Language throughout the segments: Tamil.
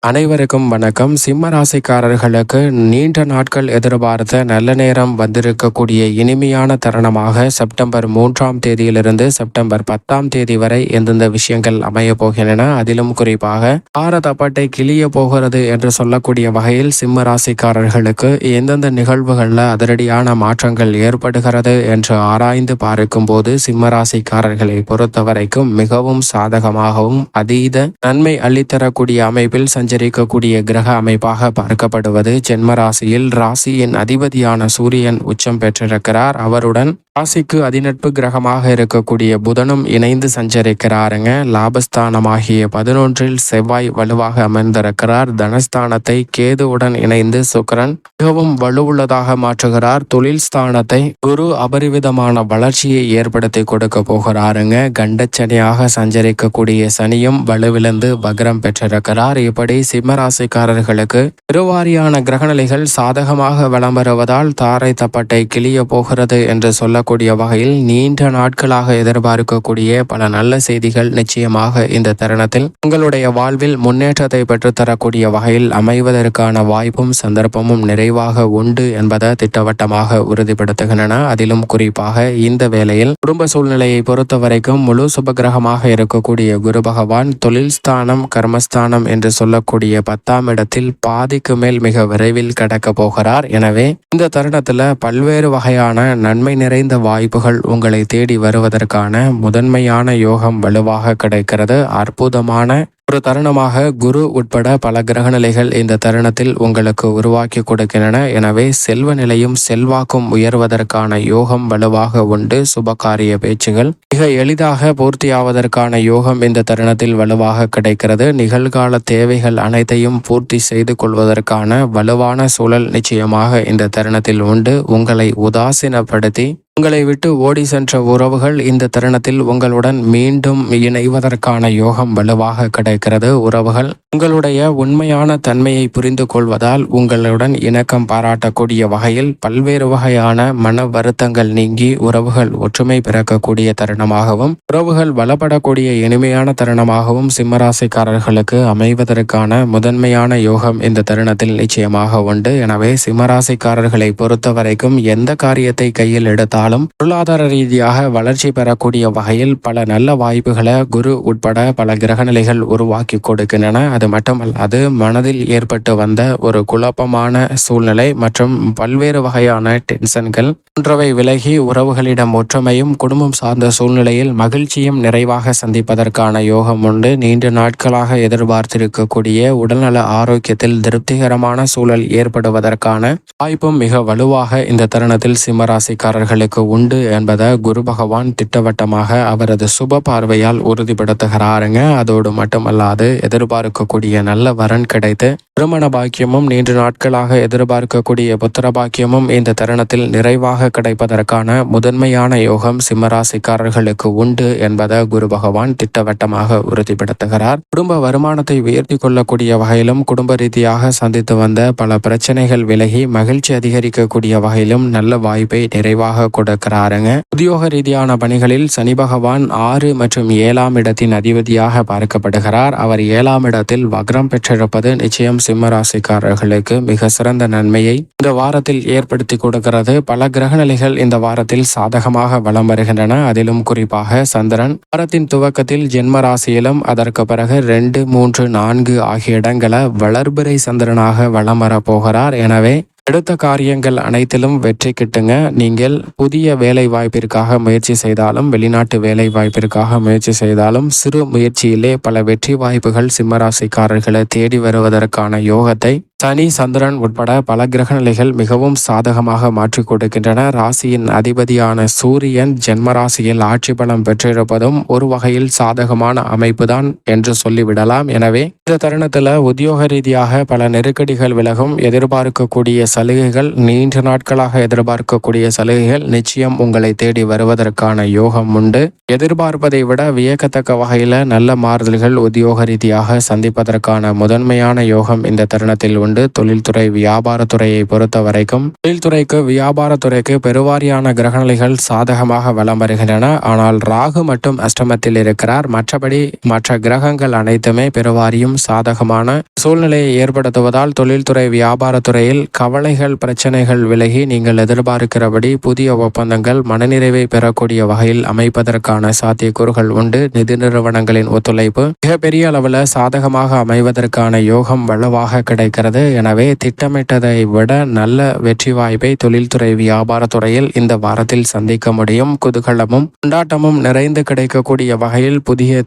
அனைவருக்கும் வணக்கம். சிம்ம ராசிக்காரர்களுக்கு நீண்ட நாட்கள் எதிர்பார்த்த நல்ல நேரம் வந்திருக்கக்கூடிய இனிமையான தருணமாக செப்டம்பர் 3ஆம் தேதியிலிருந்து செப்டம்பர் 10ஆம் தேதி வரை எந்தெந்த விஷயங்கள் அமைய போகின்றன, அதிலும் குறிப்பாக பாரதப்பட்டை கிளிய போகிறது என்று சொல்லக்கூடிய வகையில் சிம்ம ராசிக்காரர்களுக்கு எந்தெந்த நிகழ்வுகளில் அதிரடியான மாற்றங்கள் ஏற்படுகிறது என்று ஆராய்ந்து பார்க்கும் போது சிம்ம ராசிக்காரர்களை பொறுத்தவரைக்கும் மிகவும் சாதகமாகவும் அதீத நன்மை அள்ளித்தரக்கூடிய அமைப்பில் சஞ்சரிக்கக்கூடிய கிரக அமைப்பாக பார்க்கப்படுவது ஜென்ம ராசியில் ராசியின் அதிபதியான சூரியன் உச்சம் பெற்றிருக்கிறார். அவருடன் ராசிக்கு அதிநட்பு கிரகமாக இருக்கக்கூடிய புதனும் இணைந்து சஞ்சரிக்கிறாருங்க. லாபஸ்தானமாகிய 11இல் செவ்வாய் வலுவாக அமர்ந்திருக்கிறார். தனஸ்தானத்தை கேதுவுடன் இணைந்து சுக்கிரன் மிகவும் வலுவுள்ளதாக மாற்றுகிறார். தொழில் ஸ்தானத்தை குரு அபரிவிதமான வளர்ச்சியை ஏற்படுத்தி கொடுக்க போகிறாருங்க. கண்டச்சனியாக சஞ்சரிக்கக்கூடிய சனியும் வலுவிழந்து வக்ரம் பெற்றிருக்கிறார். இப்படி சிம்மராசிக்காரர்களுக்கு இருவாரியான கிரகநிலைகள் சாதகமாக வலம் வருவதால் தாரை தப்பட்டை கிளிய போகிறது என்று சொல்லக்கூடிய வகையில் நீண்ட நாட்களாக எதிர்பார்க்கக்கூடிய பல நல்ல செய்திகள் நிச்சயமாக இந்த தருணத்தில் உங்களுடைய வாழ்வில் முன்னேற்றத்தை பெற்றுத்தரக்கூடிய வகையில் அமைவதற்கான வாய்ப்பும் சந்தர்ப்பமும் நிறைவாக உண்டு என்பதை திட்டவட்டமாக உறுதிப்படுத்துகின்றன. அதிலும் குறிப்பாக இந்த வேளையில் குடும்ப சூழ்நிலையை பொறுத்த வரைக்கும் முழு சுபகிரகமாக இருக்கக்கூடிய குரு பகவான் தொழில் ஸ்தானம் கர்மஸ்தானம் என்று சொல்லக்கூடிய 10ஆம் இடத்தில் பாதிக்கு மேல் மிக விரைவில் கடக்க போகிறார். எனவே இந்த தருணத்துல பல்வேறு வகையான நன்மை நிறைந்த வாய்ப்புகள் உங்களை தேடி வருவதற்கான முதன்மையான யோகம் வலுவாக கிடைக்கிறது. அற்புதமான ஒரு தருணமாக குரு உட்பட பல கிரகநிலைகள் இந்த தருணத்தில் உங்களுக்கு உருவாக்கி கொடுக்கின்றன. எனவே செல்வ நிலையும் செல்வாக்கும் உயர்வதற்கான யோகம் வலுவாக உண்டு. சுபகாரிய பேச்சுகள் மிக எளிதாக பூர்த்தியாவதற்கான யோகம் இந்த தருணத்தில் வலுவாக கிடைக்கிறது. நிகழ்கால தேவைகள் அனைத்தையும் பூர்த்தி செய்து கொள்வதற்கான வலுவான சூழல் நிச்சயமாக இந்த தருணத்தில் உண்டு. உங்களை உதாசீனப்படுத்தி உங்களை விட்டு ஓடி சென்ற உறவுகள் இந்த தருணத்தில் உங்களுடன் மீண்டும் இணைவதற்கான யோகம் வலுவாக கிடைக்கிறது. உறவுகள் உங்களுடைய உண்மையான தன்மையை புரிந்து கொள்வதால் உங்களுடன் இணக்கம் பாராட்டக்கூடிய வகையில் பல்வேறு வகையான மன வருத்தங்கள் நீங்கி உறவுகள் ஒற்றுமை பிறக்கக்கூடிய தருணமாகவும் உறவுகள் பலப்படக்கூடிய இனிமையான தருணமாகவும் சிம்மராசிக்காரர்களுக்கு அமைவதற்கான முதன்மையான யோகம் இந்த தருணத்தில் நிச்சயமாக உண்டு. எனவே சிம்மராசிக்காரர்களை பொறுத்த வரைக்கும் எந்த காரியத்தை கையில் எடுத்தால் பொருளாதார ரீதியாக வளர்ச்சி பெறக்கூடிய வகையில் பல நல்ல வாய்ப்புகளை குரு உட்பட பல கிரகநிலைகள் உருவாக்கி கொடுக்கின்றன. அது மட்டுமல்லாது மனதில் ஏற்பட்டு வந்த ஒரு குழப்பமான சூழ்நிலை மற்றும் பல்வேறு வகையான டென்ஷன்கள் போன்றவை விலகி உறவுகளிடம் ஒற்றுமையும் குடும்பம் சார்ந்த சூழ்நிலையில் மகிழ்ச்சியும் நிறைவாக சந்திப்பதற்கான யோகம் உண்டு. நீண்ட நாட்களாக எதிர்பார்த்திருக்கக்கூடிய உடல்நல ஆரோக்கியத்தில் திருப்திகரமான சூழல் ஏற்படுவதற்கான வாய்ப்பும் மிக வலுவாக இந்த தருணத்தில் சிம்மராசிக்காரர்களுக்கு உண்டு என்பதை குரு பகவான் திட்டவட்டமாக அவரது சுப பார்வையால் உறுதிப்படுத்துகிறாருங்க. அதோடு மட்டுமல்லாது எதிர்பார்க்கக்கூடிய நல்ல வரன் கிடைத்து திருமண பாக்கியமும் நீண்ட நாட்களாக எதிர்பார்க்கக்கூடிய புத்திர பாக்கியமும் இந்த தருணத்தில் நிறைவாக கிடைப்பதற்கான முதன்மையான யோகம் சிம்மராசிக்காரர்களுக்கு உண்டு என்பதை குரு பகவான் திட்டவட்டமாக உறுதிப்படுத்துகிறார். குடும்ப வருமானத்தை உயர்த்தி கொள்ளக்கூடிய வகையிலும் குடும்ப ரீதியாக சந்தித்து வந்த பல பிரச்சனைகள் விலகி மகிழ்ச்சி அதிகரிக்கக்கூடிய வகையிலும் நல்ல வாய்ப்பை நிறைவாக கொடுக்கிறாருங்க. உத்தியோக ரீதியான பணிகளில் சனி பகவான் 6 மற்றும் 7ஆம் இடத்தின் அதிபதியாக பார்க்கப்படுகிறார். அவர் 7ஆம் இடத்தில் வக்ரம் பெற்றிருப்பது நிச்சயம் சிம்ம ராசிக்காரர்களுக்கு மிக சிறந்த நன்மையை இந்த வாரத்தில் ஏற்படுத்தி கொடுக்கிறது. பல கிரகநிலைகள் இந்த வாரத்தில் சாதகமாக வலம் வருகின்றன. அதிலும் குறிப்பாக சந்திரன் வாரத்தின் துவக்கத்தில் ஜென்ம ராசியிலும் அதற்கு பிறகு 2, 3, 4 ஆகிய இடங்களை வளர்பிறை சந்திரனாக வலம் வர போகிறார். எனவே எடுத்த காரியங்கள் அனைத்திலும் வெற்றி கிட்டுங்க. நீங்கள் புதிய வேலை வாய்ப்பிற்காக முயற்சி செய்தாலும் வெளிநாட்டு வேலை வாய்ப்பிற்காக முயற்சி செய்தாலும் சிறு முயற்சியிலே பல வெற்றி வாய்ப்புகள் சிம்மராசிக்காரர்களை தேடி வருவதற்கான யோகத்தை சனி சந்திரன் உட்பட பல கிரகநிலைகள் மிகவும் சாதகமாக மாற்றிக் கொடுக்கின்றன. ராசியின் அதிபதியான சூரியன் ஜென்ம ராசியில் ஆட்சி பலம் பெற்றிருப்பதும் ஒரு வகையில் சாதகமான அமைப்புதான் என்று சொல்லிவிடலாம். எனவே இந்த தருணத்தில் உத்தியோக ரீதியாக பல நெருக்கடிகள் விலகும். எதிர்பார்க்கக்கூடிய சலுகைகள் நீண்ட நாட்களாக எதிர்பார்க்கக்கூடிய சலுகைகள் நிச்சயம் உங்களை தேடி வருவதற்கான யோகம் உண்டு. எதிர்பார்ப்பதை விட வியக்கத்தக்க வகையில் நல்ல மாறுதல்கள் உத்தியோக ரீதியாக சந்திப்பதற்கான முதன்மையான யோகம் இந்த தருணத்தில் உண்டு. உண்டு. தொழில்துறை வியாபாரத்துறையை பொறுத்த வரைக்கும் தொழில்துறைக்கு வியாபாரத்துறைக்கு பெருவாரியான கிரகநிலைகள் சாதகமாக வலம் வருகின்றன. ஆனால் ராகு மட்டும் அஷ்டமத்தில் இருக்கிறார். மற்றபடி மற்ற கிரகங்கள் அனைத்துமே பெருவாரியும் சாதகமான சூழ்நிலையை ஏற்படுத்துவதால் தொழில்துறை வியாபாரத்துறையில் கவலைகள் பிரச்சனைகள் விலகி நீங்கள் எதிர்பார்க்கிறபடி புதிய ஒப்பந்தங்கள் மனநிறைவை பெறக்கூடிய வகையில் அமைப்பதற்கான சாத்தியக்கூறுகள் உண்டு. நிதி நிறுவனங்களின் ஒத்துழைப்பு மிகப்பெரிய அளவில் சாதகமாக அமைவதற்கான யோகம் வலுவாக கிடைக்கிறது. எனவே திட்டமிட்டதை விட நல்ல வெற்றி வாய்ப்பை தொழில்துறை வியாபாரத்துறையில் இந்த வாரத்தில் சந்திக்க முடியும். குதூகலமும் கொண்டாட்டமும் நிறைந்து கிடைக்கக்கூடிய வகையில் புதிய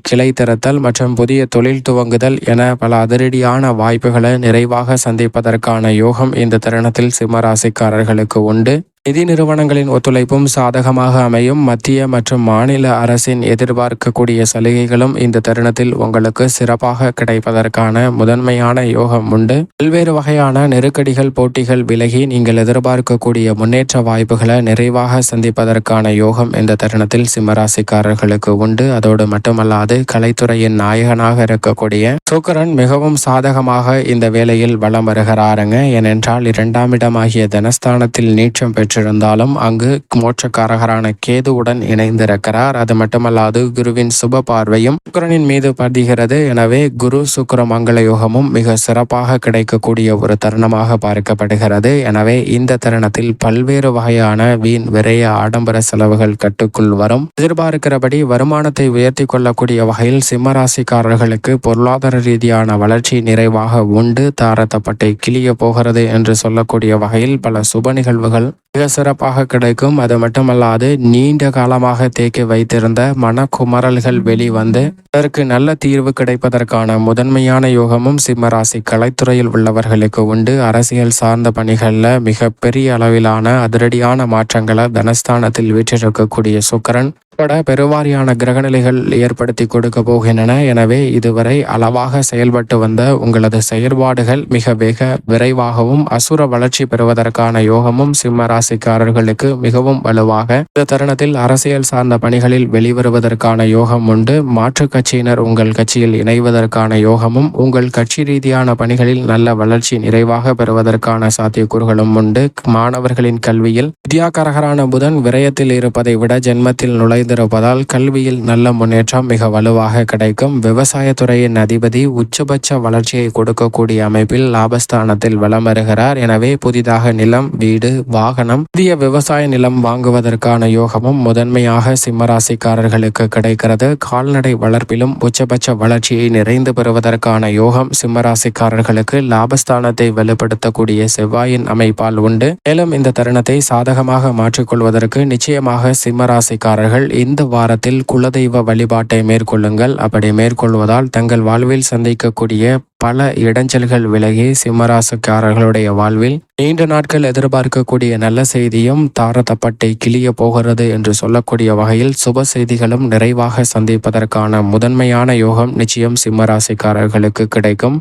கிளை திறத்தல் மற்றும் புதிய தொழில் துவங்குதல் என பல அதிரடியான வாய்ப்புகளை நிறைவாக சந்திப்பதற்கான யோகம் இந்த தருணத்தில் சிம்மராசிக்காரர்களுக்கு உண்டு. நிதி நிறுவனங்களின் ஒத்துழைப்பும் சாதகமாக அமையும். மத்திய மற்றும் மாநில அரசின் எதிர்பார்க்கக்கூடிய சலுகைகளும் இந்த தருணத்தில் உங்களுக்கு சிறப்பாக கிடைப்பதற்கான முதன்மையான யோகம் உண்டு. பல்வேறு வகையான நெருக்கடிகள் போட்டிகள் விலகி நீங்கள் எதிர்பார்க்கக்கூடிய முன்னேற்ற வாய்ப்புகளை நிறைவாக சந்திப்பதற்கான யோகம் இந்த தருணத்தில் சிம்மராசிக்காரர்களுக்கு உண்டு. அதோடு மட்டுமல்லாது கலைத்துறையின் நாயகனாக இருக்கக்கூடிய சுக்கிரன் மிகவும் சாதகமாக இந்த வேளையில் வலம் வருகிறாருங்க. ஏனென்றால் 2ஆம் இடமாகிய தனஸ்தானத்தில் நீச்சம் பெற்றிருந்தாலும் அங்கு மோட்சக்காரகரான கேதுவுடன் இணைந்திருக்கிறார். அது மட்டுமல்லாது குருவின் சுப பார்வையும் சுக்கிரனின் மீது பதிகிறது. எனவே குரு சுக்கிர மங்கள யோகமும் மிக சிறப்பாக கிடைக்கக்கூடிய ஒரு தருணமாக பார்க்கப்படுகிறது. எனவே இந்த தருணத்தில் பல்வேறு வகையான வீண் விரைய ஆடம்பர செலவுகள் கட்டுக்குள் வரும். எதிர்பார்க்கிறபடி வருமானத்தை உயர்த்தி கொள்ளக்கூடிய வகையில் சிம்மராசிக்காரர்களுக்கு பொருளாதார ரீதியான வளர்ச்சி நிறைவாக உண்டு. தாரத்தப்பட்டை கிளிய போகிறது என்று சொல்லக்கூடிய வகையில் பல சுப நிகழ்வுகள் மிக சிறப்பாக கிடைக்கும். அது மட்டுமல்லாது நீண்ட காலமாக தேக்கி வைத்திருந்த மனக்குமரல்கள் வெளிவந்து அதற்கு நல்ல தீர்வு கிடைப்பதற்கான முதன்மையான யோகமும் சிம்மராசி கலைத்துறையில் உள்ளவர்களுக்கு உண்டு. அரசியல் சார்ந்த பணிகளில் மிக பெரிய அளவிலான அதிரடியான மாற்றங்களை தனஸ்தானத்தில் வீற்றிருக்கக்கூடிய சுக்கிரன் பெருவாரியான கிரகநிலைகள் ஏற்படுத்தி கொடுக்க போகின்றன. எனவே இதுவரை அளவாக செயல்பட்டு வந்த உங்களது செயல்பாடுகள் மிக விரைவாகவும் அசுர வளர்ச்சி பெறுவதற்கான யோகமும் சிம்ம ராசிக்காரர்களுக்கு மிகவும் வலுவாக இந்த தருணத்தில் அரசியல் சார்ந்த பணிகளில் வெளிவருவதற்கான யோகம் உண்டு. மாற்றுக் கட்சியினர் உங்கள் கட்சியில் இணைவதற்கான யோகமும் உங்கள் கட்சி ரீதியான பணிகளில் நல்ல வளர்ச்சி நிறைவாக பெறுவதற்கான சாத்தியக்கூறுகளும் உண்டு. மாணவர்களின் கல்வியில் வித்யாகாரகரான புதன் விரயத்தில் இருப்பதை விட ஜென்மத்தில் நுழைந்திருப்பதால் கல்வியில் நல்ல முன்னேற்றம் மிக வலுவாக கிடைக்கும். விவசாயத்துறையின் அதிபதி உச்சபட்ச வளர்ச்சியை கொடுக்கக்கூடிய அமைப்பில் லாபஸ்தானத்தில் வலம் வருகிறார். எனவே புதிதாக நிலம், வீடு, வாகனம், புதிய விவசாய நிலம் வாங்குவதற்கான யோகமும் முதன்மையாக சிம்மராசிக்காரர்களுக்கு கிடைக்கிறது. கால்நடை வளர்ப்பிலும் உச்சபட்ச வளர்ச்சியை நிறைந்து பெறுவதற்கான யோகம் சிம்மராசிக்காரர்களுக்கு லாபஸ்தானத்தை வலுப்படுத்தக்கூடிய செவ்வாயின் அமைப்பால் உண்டு. மேலும் இந்த தருணத்தை சாதகமாக மாற்றிக்கொள்வதற்கு நிச்சயமாக சிம்மராசிக்காரர்கள் இந்த வாரத்தில் குலதெய்வ வழிபாட்டை மேற்கொள்ளுங்கள். அப்படி மேற்கொள்வதால் தங்கள் வாழ்வில் சந்திக்கக்கூடிய பல இடைஞ்சல்கள் விலகி சிம்மராசிக்காரர்களுடைய வாழ்வில் நீண்ட நாட்கள் எதிர்பார்க்கக்கூடிய நல்ல செய்தியும் தாரத்தப்பட்டை கிளிய போகிறது என்று சொல்லக்கூடிய வகையில் சுப செய்திகளும் நிறைவாக சந்திப்பதற்கான முதன்மையான யோகம் நிச்சயம் சிம்மராசிக்காரர்களுக்கு கிடைக்கும்.